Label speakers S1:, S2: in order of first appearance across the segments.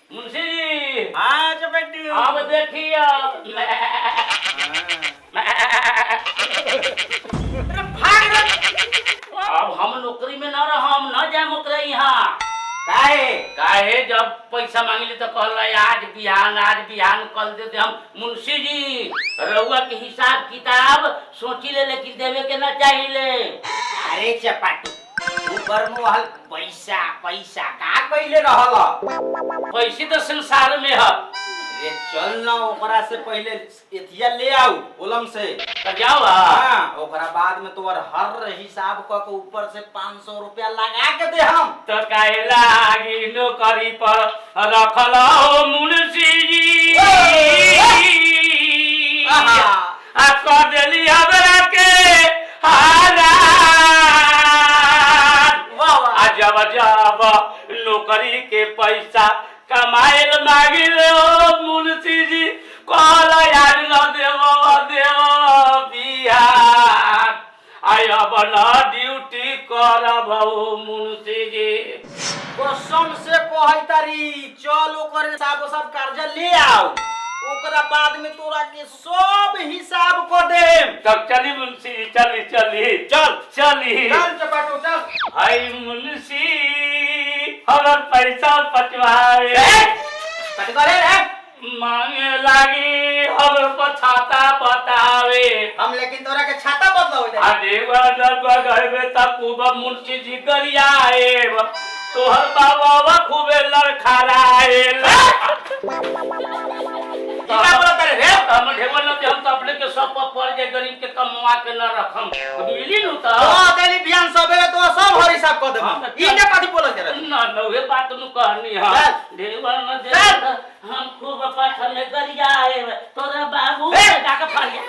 S1: मुंशी जी।
S2: हाँ चपेटू।
S1: अब देखिए अब हम नौकरी में न रह, हम न जाए ओकरे यहाँ। काहे जब पैसा मांगली तो कहल आज बिहान कल देते हम। मुंशी जी रउआ के हिसाब किताब सोची ले, लेकिन देवे के ना चाहिए।
S2: अरे चपाटू ऊपर मोहल पैसा पैसा का कइले रहल?
S1: पैसे तो संसार में है।
S2: ये चल ना ओकरा से पहले एथिया ले आओ ओलम से
S1: तो जाओ।
S2: हाँ ओकरा बाद में तोर हर हिसाब क के ऊपर से 500 रुपया लगा के दे हम।
S1: तो काहेला आगे नौकरी पर रखल हो मुंशी जी। आ कर देली हमरा के जब जब नौकरी के पैसा कमाइल मांगिल मुंशी जी कहल यार न देव बिहार आई अब न ड्यूटी करब मुंशी जी।
S2: कसम से कहै तारी चल ओकर हिसाब सब कर्जा ले आओ ओकरा बाद में तोरा के सब हिसाब को देम।
S1: तब चली मुंशी जी चली
S2: चल
S1: चपाटू चल। हाय मुंशी हमर पैसा पटवाए मांगे लागी हमर पर छाता बतावे
S2: हम, लेकिन तोरा के छाता बदलाओ जाए।
S1: अरे तब खूब मुंशी जी गरियाए तोहर बाबा खूबे लड़खड़ाए। हम ढेबर न हम तो अपने के सब पर पड़ जाए, गरीब के कमवा के न रखम मिली नु तो
S2: तेरी बियान सबेरे तो सब हर हिसाब कर देम। ई ने कथि बोल के
S1: ना नवे बात नु कहनी हां ढेबर न दे हम खूब पाछा में गरियाए तोरा बाबू जाके फरिया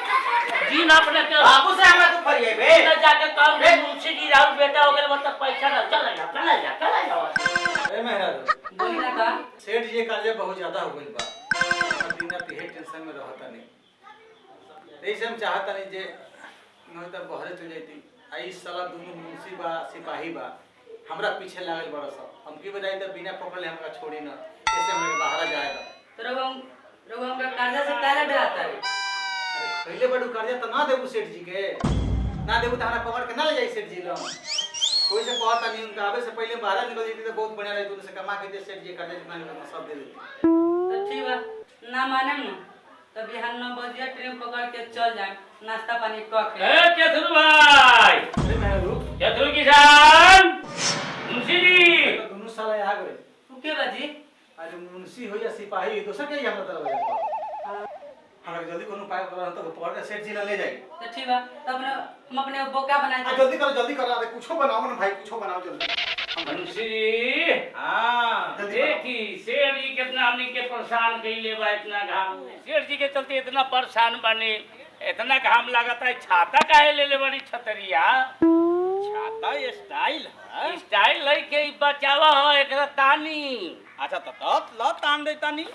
S1: दिन अपने के
S2: बाबू से हमरा तू फरिए बे
S1: न जाके काम मुंशी जी राव बेटा हो गेल मतलब पैसा न चला जा।
S3: ए मेहरा
S4: बोली ना का
S3: सेठ जी कर्जा बहुत ज्यादा हो गइल बा। बिना तिहे टेंशन में रहता नहीं। ऐसे हम चाहता नहीं जे न त बहरे चल जाती। आई साला दोनों मुंशी बा सिपाही बा हमरा पीछे लागल बड़ा सब। हम की बजाई त बिना पकड़ले हमरा छोड़ी ना कैसे हमरा बाहर जाएगा।
S4: तो रघु हमरा कर्जा से काला डराता है।
S3: अरे पहले बड़ू कर्जा त ना देबू सेठ जी के, ना देबू त हमरा पकड़ के ना ले जाई सेठ जी लो। कोई से कहता नहीं उनका आवे से पहले बाहर निकल जाती तो बहुत बढ़िया रहती। उनसे कमा के दे सेठ जी कर्जा जितना निकल सब दे देती।
S4: तो ठीक बा ना माने न तो बिहान 9 बजे ट्रेन पकड़ के चल जाए नाश्ता पानी क के।
S1: ए केथुर भाई
S3: अरे मेहरू
S1: केथुर किसान मुंशी जी
S3: दोनों साला आ गए।
S4: तू के बाजी?
S3: अरे मुंशी हो या सिपाही दोसर के ही हमरा तरफ है। हमरा जल्दी कोनो उपाय करा तो पकड़ के सेठ जी ना ले जाई।
S4: तो ठीक बा तब हम अपने बोका बनाए थे।
S3: जल्दी करो अरे कुछो बनाओ ना भाई, कुछो बनाओ जल्दी।
S1: मुंशी जी
S2: हां
S1: देखी सेठ जी कितना हमनी के परेशान कइले बा इतना घाम में। सेठ जी के चलते इतना परेशान बने इतना घाम लागता है। छाता काहे ले ले बड़ी छतरिया?
S2: छाता स्टाइल है।
S1: स्टाइल है के बचावा हो एकरा तानी।
S2: अच्छा तब ल तान देता नी।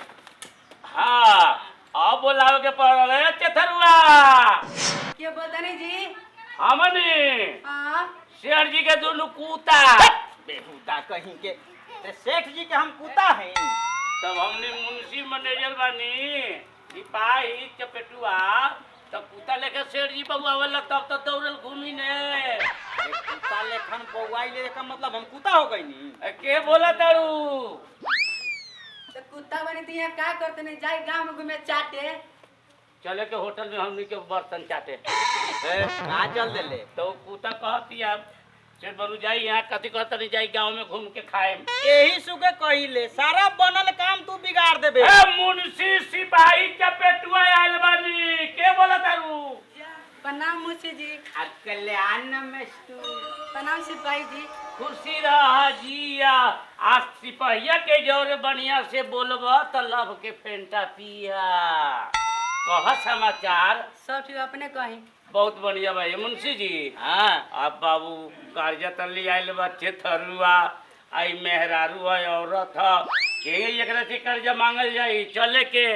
S1: हां अब बोलावे के पड़ल है चथरुआ
S4: के बतानी जी?
S1: हमने
S4: हां
S1: सेठ जी के दोनों कूता
S2: बेहुदा कहीं के ते सेठ जी के हम कुत्ता हैं।
S1: तब हमने मुंशी मैनेजर बानी सिपाही चपेटुआ तब कुत्ता लेके सेठ जी बबुआ वाला तब तो दौड़ल घूमी ने।
S2: कुत्ता लेखन पौवाई ले का मतलब हम कुत्ता हो गई नी।
S1: के बोला तारू?
S4: तो कुत्ता बनी तो यहाँ का करते नहीं जाए गांव में घूमे चाटे।
S1: चले के होटल में हमनी के बर्तन चाटे
S2: कहाँ चल देले?
S1: तो कुत्ता कहती आप सेठ बरू जाई यहाँ कथी कहता नहीं जाई गाँव में घूम के खाए।
S2: यही सुके कहिले सारा बनल काम तू बिगाड़ देबे।
S1: मुंशी सिपाही चपेटुआ आयल बानी के बोला तारू?
S4: प्रणाम मुंशी जी।
S2: कल्याण में
S4: प्रणाम सिपाही जी।
S1: खुशी रहा जिया आज सिपहिया के जोरे बढ़िया से बोलबा तो लब के फेंटा पिया। कह समाचार
S4: सब ठीक अपने कहीं
S1: बहुत बढ़िया भाई मुंशी जी।
S2: हाँ
S1: अब बाबू कार्य तली आयल बच्चे थरुआ आई मेहरारू है औरत है के एकरा से कर्जा मांगल जाई चले के।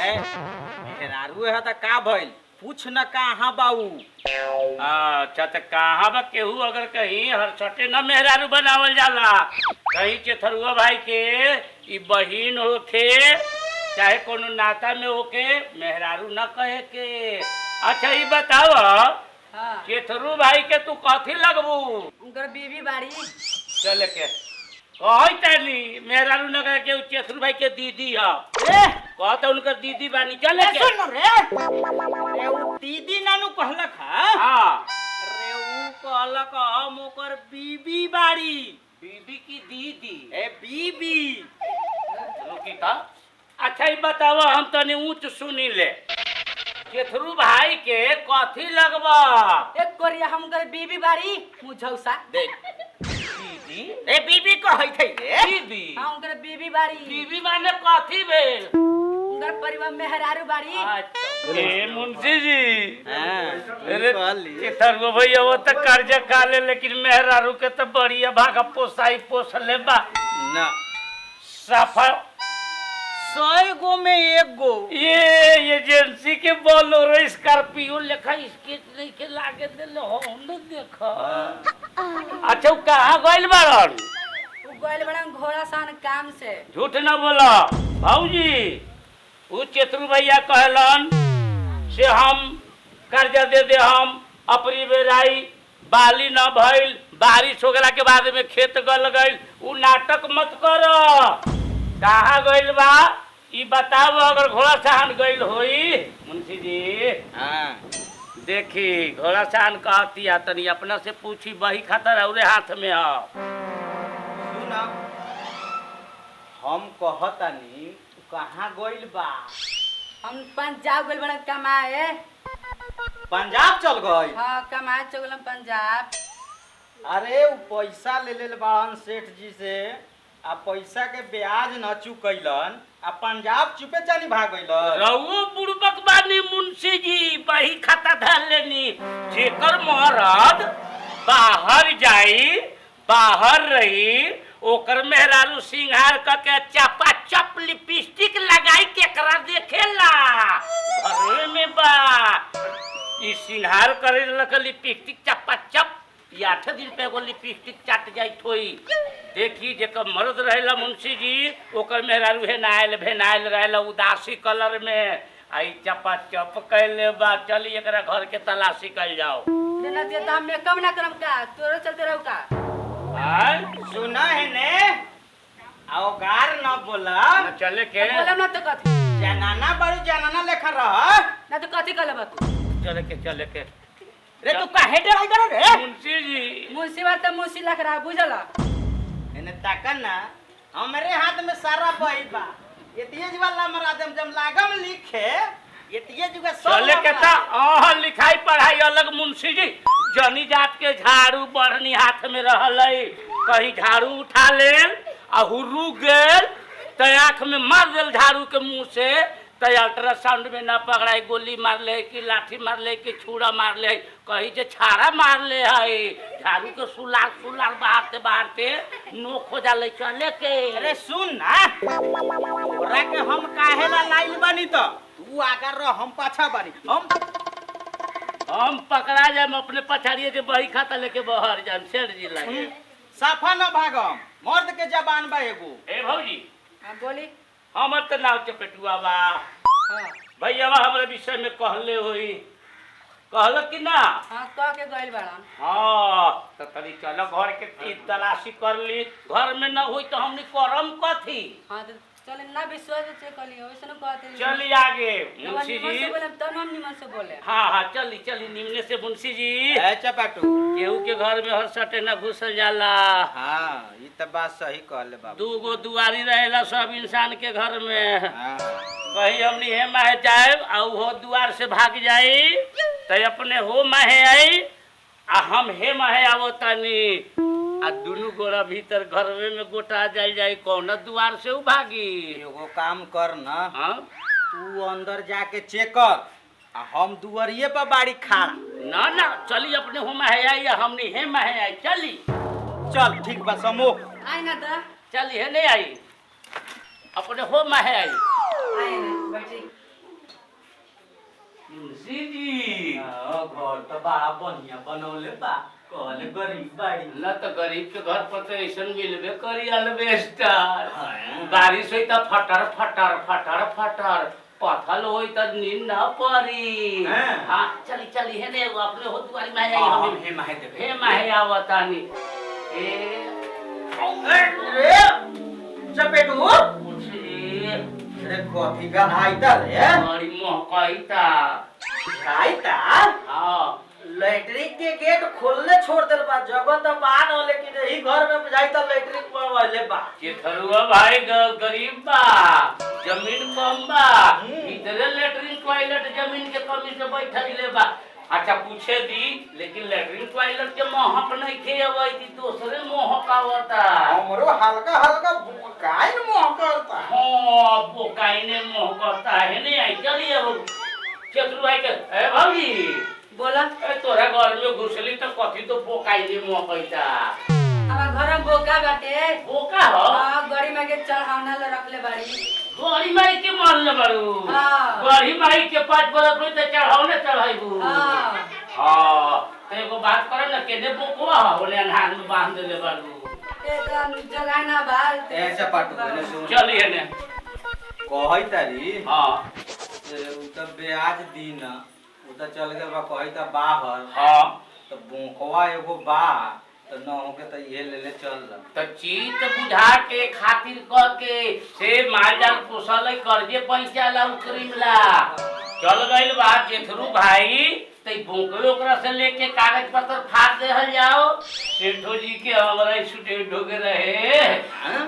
S2: मेहरारू है त का भइल पूछ न कहाँ बाऊ।
S1: अच्छा तो कहाँ बा केहू अगर कहीं हर छठे न मेहरारू बनावल जाला कहीं चेथरुआ भाई के ई बहिन होके चाहे कोनो नाता में होके मेहरारू न कहे के। अच्छा ई बताओ
S4: हाँ
S1: केथरू भाई के तू कथी लगबू?
S4: उनकर बीवी बाड़ी।
S1: चल के कही तली मेहरारू न कहे के उ केथरू भाई के दीदी ह। कहता उनकर दीदी बानी। चल के
S2: सुन रे उ दीदी नानू कहलक
S1: हाँ
S2: रे उ कहलक हम ओकर बीबी बाड़ी।
S1: बीबी की दीदी
S2: ए बीबी
S1: रुकी था। अच्छा ये बताओ हम तनी ऊंच सुनी ले केथरू भाई के कथी लगबा?
S4: एक कोरिया हम उनकर बीवी बाड़ी मुझौसा।
S1: देख दीदी
S2: ए बीबी कहै छै रे।
S1: बीबी
S4: हाँ उनकर बीवी बाड़ी।
S1: बीबी माने कथी भेल?
S4: उनकर परिवार मेहरारू बाड़ी।
S1: अच्छा ए मुंशी जी
S2: हां
S1: अरे केथरू भैया वो तो कर्जा खा ले लेकिन मेहरारू के तो बढ़िया भागा पोसाई पोस ले बा
S2: ना
S1: सफा
S2: 100 गो में 1 गो।
S1: ये एजेंसी के बोलोरो स्कॉर्पियो लेखा इसके नहीं के लागे दे लो हम न देखा। अच्छा वो कहाँ गइल बाड़न?
S4: उ गइल बड़न घोड़ा सान काम से।
S1: झूठ न बोला भाऊजी। वो केथरू भैया कहलन से हम कर्जा दे दे हम अपनी बेराई बाली न भइल बारिश हो गला के बाद में खेत गल गइल। उ नाटक मत करो। कहाँ गइल बा ई बताओ अगर घोड़ा साहन गइल होई मुंशी जी।
S2: हां
S1: देखी घोड़ा साहन कहती है तनी अपना से पूछी बही खातर औरे हाथ में हो।
S2: सुन हम कहतानी कहाँ गइल बा?
S4: हम पंजाब गइल बड़न कमाए।
S2: पंजाब चल गई।
S4: हाँ कमाए चगलम पंजाब।
S2: अरे उ पैसा ले लेल बाड़न सेठ जी से आ पैसा के ब्याज न चुकैलन आ पंजाब चुपे चानी भाग गइलन।
S1: रहुओ बुड़बक बानी मुंशी जी बही खाता धर लेनी। जेकर मरद बाहर जाई बाहर रही ओकर मेहरारू सिंगार करके चपा चप लिपस्टिक लगाई केकरा देखेला घरे में बा। ई सिंगार करे लक लिपस्टिक चपा चप 8 दिन पे एगो लिपस्टिक चाट जाई थोई। देखी जेकर मर्द रहेला मुंशी जी ओकर मेहरारू हेनाइल भेनाइल रहेला उदासी कलर में आई चपा चप कैले बा। चली एकरा घर के तलाशी कल जाओ।
S4: देना दे तो हम मेकअप ना करम का तोरो चलते रहू का।
S1: आय
S2: सुना है ने आओ गार न बोला
S1: चले के
S4: बोलम ना तो कथी
S2: जनाना बड़ी जनाना लेखा रह।
S4: ना तो कथी कहले बा तू।
S1: चले के
S2: रे तू काहे डराई कर रे?
S1: मुंशी जी
S4: मुंशी बात तो मुंशी लग रहा बुझला।
S2: एने ताकन ना हमरे हाथ में सारा बही बा। ये तेज वाला मरा जम लागम लिखे ये तेज जुगा सब
S1: चले के ता लिखाई पढ़ाई अलग मुंशी जी। जनी जात के झाड़ू बढ़नी हाथ में रहल कहीं झाड़ू उठा लेल आ हुर्रू गेल त आँख में मार देल झाड़ू के मुंह से त अल्ट्रासाउंड में न पकड़ाई गोली मार ले कि लाठी मार ले कि छुरा मार ले कहीं जे छाड़ा मार ले है झाड़ू के सुलार सुलार बाहरते नोक हो जाले। चले के
S2: अरे सुन ना तोरा के हम काहे ला लाइल बानी त तू आगे रह हम पाछा बानी।
S1: हम पकड़ा जाए अपने पछाड़िए के बही खाता लेके बाहर जाए सेठ जी लागे
S2: साफा न भागम मर्द के जबान बा एगो।
S1: ए भौजी
S4: हां बोली।
S1: हमर तो नाव चपेटुआ बा।
S4: हां
S1: भैया हमरा विषय में कहले होई कहल कि ना?
S4: हां कह के गइल बाड़न।
S1: हाँ तो तनी चलो घर के तलाशी कर ली घर में न होई तो हमनी करम कथी।
S4: हां तो चल ना विश्वास चेक कर लियो वैसे न कहते।
S1: चली आगे मुंशी जी।
S4: बोले तब हम निमन से बोले।
S1: हाँ चली निमने से मुंशी जी।
S2: ए चपाटू
S1: केहू के घर में हर सटे न घुसल जाला।
S2: हां ई त बात सही कहले बाबू।
S1: 2 गो दुआरी रहेला सब इंसान के घर में।
S2: हां
S1: कहीं हमनी हे माहे जाए आ वो द्वार से भाग जाई तो अपने हो माहे आई आ हम हे माहे आवो तानी आ दोनों गोड़ा भीतर घर में गोटा जाई कौन द्वार से उ भागी।
S2: एगो काम कर ना
S1: हाँ
S2: तू अंदर जाके चेक कर आ हम दुआरिये पर बाड़ी खाड़ा।
S1: ना चली अपने हो माहे आई आ हमनी हे माहे आई। चली
S2: चल ठीक बा समो
S4: आई ना तो
S1: चली है नहीं आई अपने हो माहे आई।
S4: आई ना बैठी।
S1: मुंशी जी
S2: घर तो बड़ा बढ़िया बनौले बा। कहले गरीब बाड़ी
S1: न तो गरीब के घर पर तो ऐसा मिलबे करी अल्बेस्टर।
S2: हाँ।
S1: बारिश हुई तो फटर फटर फटर फटर पथल होई तो नींद न पड़ी।
S2: हाँ।
S1: हाँ चली चली है ने एगो अपने हो दुआरी में आई
S2: हाँ,
S1: हम
S2: हे माहे देखे।
S1: हे माहे आवतानी ए
S2: रे चपेटू
S1: मुझे
S2: रे कॉफी का आइता रे
S1: बड़ी महकाईता।
S2: आइता
S1: हाँ
S2: लैट्रिन के गेट खोलले छोड़ देल बा जगह तो बान हो लेकिन यही घर में जाई त लैट्रिन पड़वाले बा
S1: के थरुआ भाई गरीब बा जमीन कम बा इधरे लेटरिन टॉयलेट जमीन के कमी से बैठल ले बा। अच्छा पूछे दी लेकिन लेटरिन टॉयलेट के महक नहीं खे अवई दी दूसरे महक आवता।
S2: हमरो हल्का हल्का बुकाइन मोह करता
S1: हाँ बोकाइने महकता है नहीं आई चलिए अब चतुर भाई के ए भाभी
S4: बोला
S1: ए तोरा घर में घुसली तो कथी तो बोकाइने महकता।
S4: हमार घर में बोका बाटे
S1: बोका हो
S4: हां गड़ी में के चढ़ावना ले रखले बाड़ी
S1: गड़ी माई के मान ले बारू।
S4: हाँ।
S1: गड़ी माई के 5 बरस में तो चढ़ावने चढ़ाइबू।
S4: हां
S1: हाँ तो एगो बात करे ना केने बोकवा ओने अनहार में बांध देले बारू।
S4: ए जगह ना बा
S2: ऐसा पाटू ने सुन
S1: चलिए ने
S2: कहई तारी
S1: हाँ
S2: उ त ब्याज दिन उ त चल गेल बा कहई त बाहर
S1: हाँ
S2: त बोकवा एगो बा त न हो के त ये ले चल
S1: तो चीत बुझा के खातिर कह के से माल जाल पोसल कर्जे पैसा ला उकरीमला चल गइल बा जेथरू भाई तई बोकवे ओकरा से लेके कागज पत्र फाड़ देहल जाओ। सेठो जी के हमरा स्टूडेंट हो गए रहे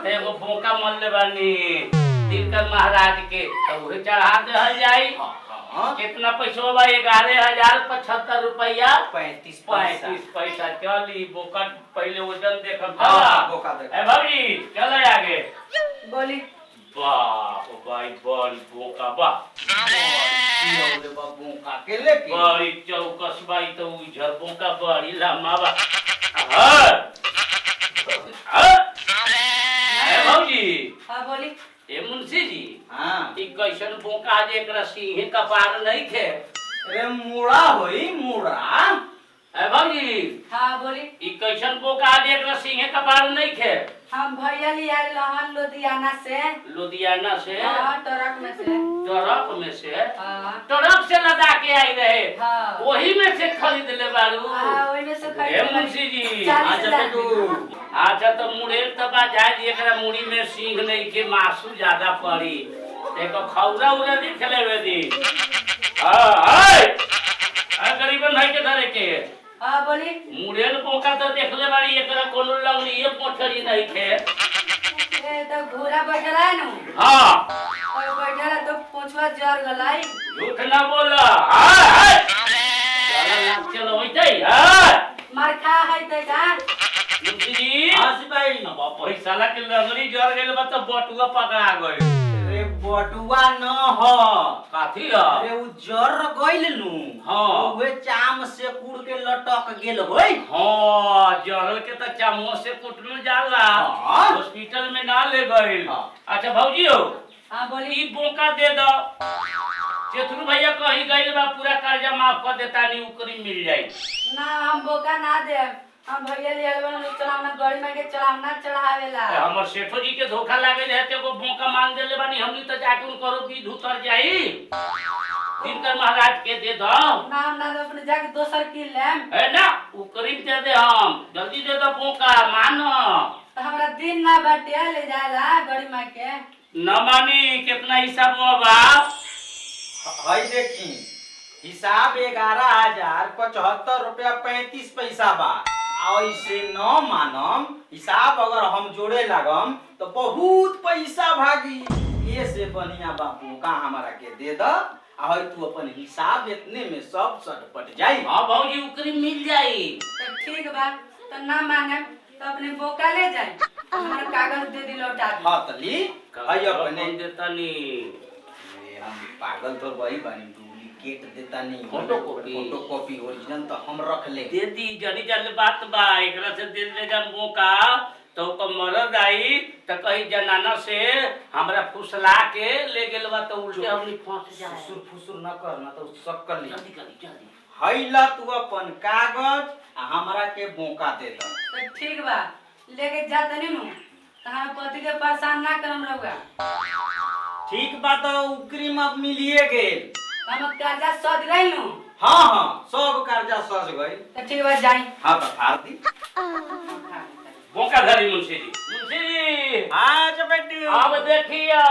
S1: ते एगो बोका मल ले बानी दिनकर महाराज के तो उहे चढ़ा देहल जाई। कितना पैसा बा 11,075 रुपया
S2: 35
S1: पैसा चली बोका पहले वजन देखम।
S2: हाँ, बोका देख।
S1: ए भाभी चल आगे
S4: बोली
S1: बाप भाई बड़ी बोका बा
S2: ले बा बोका के लेके
S1: बड़ी चौकस बाई तो उजर बोका बड़ी लम्बा बा। हाँ हाँ ए भाभी
S4: हां बोली
S1: ए मुंशी जी
S2: हां
S1: ई कैसन बोका जे एकरा सिंह का पार नहीं थे।
S2: रे मुड़ा होई मुड़ा
S1: ए भाभी
S4: हां बोली
S1: ई कैसन बोका जे एकरा सिंह का पार नहीं थे।
S4: हम भैया लिया लहन
S1: लुधियाना से
S4: हां ट्रक में से
S1: ट्रक में से
S4: हां
S1: ट्रक से लदा के आई रहे
S4: हाँ।
S1: वही में से खरीद ले बारू।
S4: हां ओई में से
S1: ए
S4: खरीद
S1: मुंशी जी
S4: 40,000
S1: अच्छा तो अच्छा तो मुड़ेल तबा जाए एकरा मुड़ी में सींग नहीं के मासू ज्यादा पड़ी एको खौरा उरा दिखले वे दी। हां हाय आ गरीबन भाई के घरे के
S4: हां बोली
S1: मुड़ेल पोका तो देखले बाड़ी एकरा कोनो लंगड़ी ये पोछड़ी नहीं थे।
S4: ए तो घोड़ा बैठला है नु
S1: हां
S4: और बैठला तो पोछवा जर गलाई
S1: झूठ ना बोला। हाय हाय चला लाग चलो होइतै। हां
S4: मार खा है त का
S1: मुंशी जी
S2: हां सिपाही
S1: अब पैसा ला के लंगड़ी जर गेल बा तो बटुआ पकड़ा गइल।
S2: रे बटुआ न हो
S1: काथी है
S2: रे उ जर गइल नु
S1: हाँ।
S2: उहे चाम से कुड़ के लटक गेल होई
S1: हाँ जरल के तो चामुआ से कुटलू जाला
S2: हाँ।
S1: हॉस्पिटल में ना ले गइल।
S2: हाँ।
S1: अच्छा भौजी हो
S4: हां बोली
S1: ई बोका दे दो चतुर भैया कहीं गइल बा पूरा कर्जा माफ कर देता नी उकरी मिल जाई।
S4: ना हम बोका ना दे हम भैया लिया बन चलावना गड़ी में के चलावना चढ़ावेला
S1: हमर सेठो जी के धोखा लागे रहे ते को बोका मान देले बानी हमनी तो जाके उनको विध उतर जाई। दिनकर महाराज के दे दो
S4: नाम ना दो अपने जाके दोसर की लेम
S1: है ना उकरी दे दे हम जल्दी दे दो बोका मानो
S4: तो हमरा दिन ना बाटे ले जाला गड़ी में के
S1: न मानी कितना हिसाब बा
S2: हई देखी हिसाब 11,075 रुपया 35 पैसा बा। ऐसे न मानम हिसाब अगर हम जोड़े लागम तो बहुत पैसा भागी। ये से बढ़िया बापू का हमारा के दे द हई तू अपन हिसाब इतने में सब सटपट जाई।
S1: हाँ भौजी उकरी मिल जाई।
S4: तो ठीक बा तो ना माने तो अपने बोका ले जाए हमरा कागज दे दी लौटा दी
S2: हाँ तली हई अपने
S1: देता नी
S2: हम पागल तो वही बानी डुप्लीकेट देता नहीं
S1: फोटोकॉपी।
S2: फोटोकॉपी ओरिजिनल तो हम रख ले
S1: दे दी जड़ी जल बात बा एकरा से दे दे जन बोका तो को मरद आई तो कहीं जनाना से हमरा फुसला के ले गेल बा तो उल्टे हमनी फंस जाए।
S2: फुसुर फुसुर न करना तो सब कर ली।
S1: जल्दी जल्दी जल्दी
S2: हैला तू अपन कागज आ हमरा के मौका दे द।
S4: तो ठीक बा लेके जा तनी नु तहां पति के परेशान ना करम रहुआ।
S2: ठीक बा तो उकरीम अब मिलिए गेल।
S4: हम कर्जा सद गइल नु।
S2: हाँ हाँ सब कर्जा सज गई।
S4: तो ठीक बा जाई।
S2: हाँ तो फाड़ दी।
S1: मौका धरी मुंशी जी। मुंशी जी
S2: आज बेटी
S1: अब देखिए